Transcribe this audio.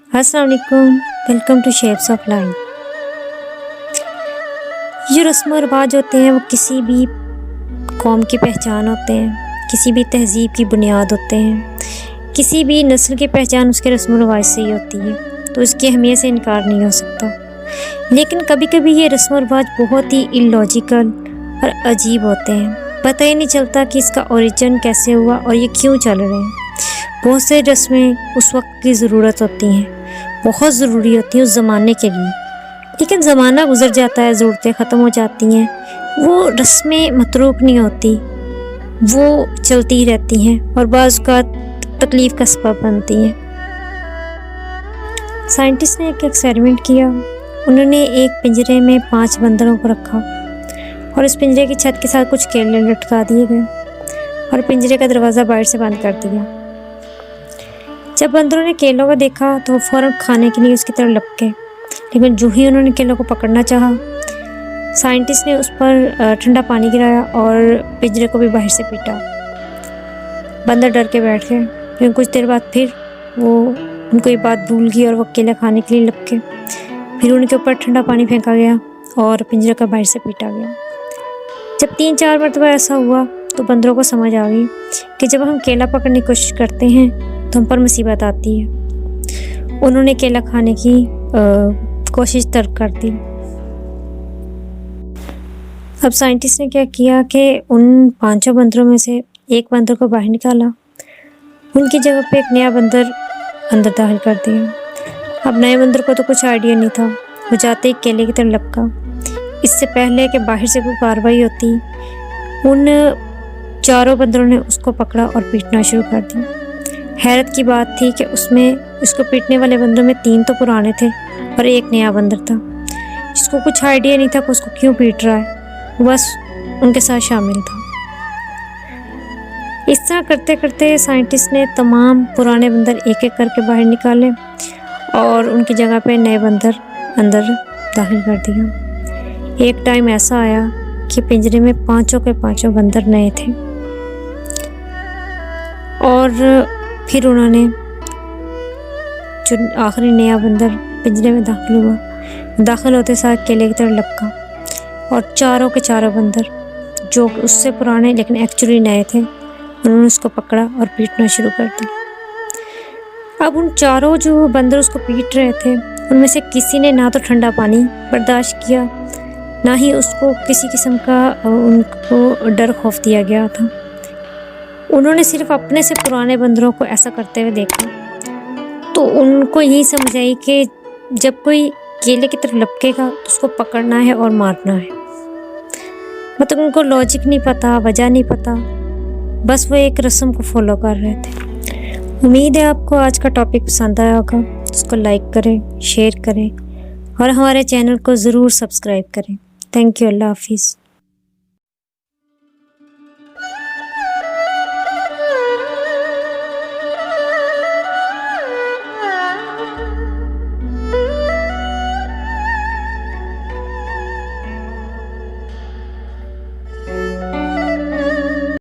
अस्सलाम वालेकुम, welcome to shapes of life. जो रस्म और रिवाज होते हैं वो किसी भी कौम की पहचान होते हैं, किसी भी तहज़ीब की बुनियाद होते हैं। किसी भी नस्ल की पहचान उसके रस्म और रिवाज से ही होती है, तो उसकी अहमियत से इनकार नहीं हो सकता। लेकिन कभी कभी ये रस्म और रिवाज बहुत ही इलॉजिकल और अजीब होते हैं। पता ही नहीं चलता कि इसका ओरिजिन कैसे हुआ और ये क्यों चल रहे हैं। बहुत से रस्में उस वक्त की ज़रूरत होती हैं, बहुत ज़रूरी होती हैं उस ज़माने के लिए, लेकिन ज़माना गुजर जाता है, ज़रूरतें ख़त्म हो जाती हैं, वो रस्में मतरूक नहीं होती, वो चलती ही रहती हैं और बाज़ का तकलीफ़ का सबब बनती हैं। साइंटिस्ट ने एक एक्सपेरिमेंट किया। उन्होंने एक पिंजरे में 5 बंदरों को रखा और इस पिंजरे की छत के साथ कुछ केले लटका दिए गए और पिंजरे का दरवाज़ा बाहर से बंद कर दिया। जब बंदरों ने केलों को देखा तो वो फ़ौरन खाने के लिए उसकी तरफ लपके, लेकिन जो ही उन्होंने केलों को पकड़ना चाहा, साइंटिस्ट ने उस पर ठंडा पानी गिराया और पिंजरे को भी बाहर से पीटा। बंदर डर के बैठ गए, लेकिन कुछ देर बाद फिर वो उनको ये बात भूल गई और वो केले खाने के लिए लपके। फिर उनके ऊपर ठंडा पानी फेंका गया और पिंजरे को बाहर से पीटा गया। जब 3-4 मरतबा ऐसा हुआ तो बंदरों को समझ आ गई कि जब हम केला पकड़ने की कोशिश करते हैं तो हम पर मुसीबत आती है। उन्होंने केला खाने की कोशिश तर्क कर दी। अब साइंटिस्ट ने क्या किया कि उन 5 बंदरों में से एक बंदर को बाहर निकाला, उनकी जगह पे एक नया बंदर अंदर दाखिल कर दिया। अब नए बंदर को तो कुछ आइडिया नहीं था, वो जाते ही केले की तरफ लपका। इससे पहले कि बाहर से कोई कार्रवाई होती, उन 4 बंदरों ने उसको पकड़ा और पीटना शुरू कर दिया। हैरत की बात थी कि उसमें उसको पीटने वाले बंदरों में 3 तो पुराने थे और एक नया बंदर था, जिसको कुछ आइडिया नहीं था कि उसको क्यों पीट रहा है, वो बस उनके साथ शामिल था। इस तरह करते करते साइंटिस्ट ने तमाम पुराने बंदर एक एक करके बाहर निकाले और उनकी जगह पे नए बंदर अंदर दाखिल कर दिया। एक टाइम ऐसा आया कि पिंजरे में 5 के 5 बंदर नए थे और फिर उन्होंने जो आखिरी नया बंदर पिंजरे में दाखिल हुआ, दाखिल होते साथ केले की तरफ लपका और 4 के 4 बंदर जो उससे पुराने लेकिन एक्चुअली नए थे, उन्होंने उसको पकड़ा और पीटना शुरू कर दिया। अब उन 4 जो बंदर उसको पीट रहे थे, उनमें से किसी ने ना तो ठंडा पानी बर्दाश्त किया, ना ही उसको किसी किस्म का उनको डर खौफ दिया गया था। उन्होंने सिर्फ अपने से पुराने बंदरों को ऐसा करते हुए देखा, तो उनको यही समझ आई कि जब कोई केले की तरफ लपकेगा तो उसको पकड़ना है और मारना है। मतलब उनको लॉजिक नहीं पता, वजह नहीं पता, बस वो एक रस्म को फॉलो कर रहे थे। उम्मीद है आपको आज का टॉपिक पसंद आया होगा। उसको लाइक करें, शेयर करें और हमारे चैनल को ज़रूर सब्सक्राइब करें। Thank you. अल्लाह हाफिज़।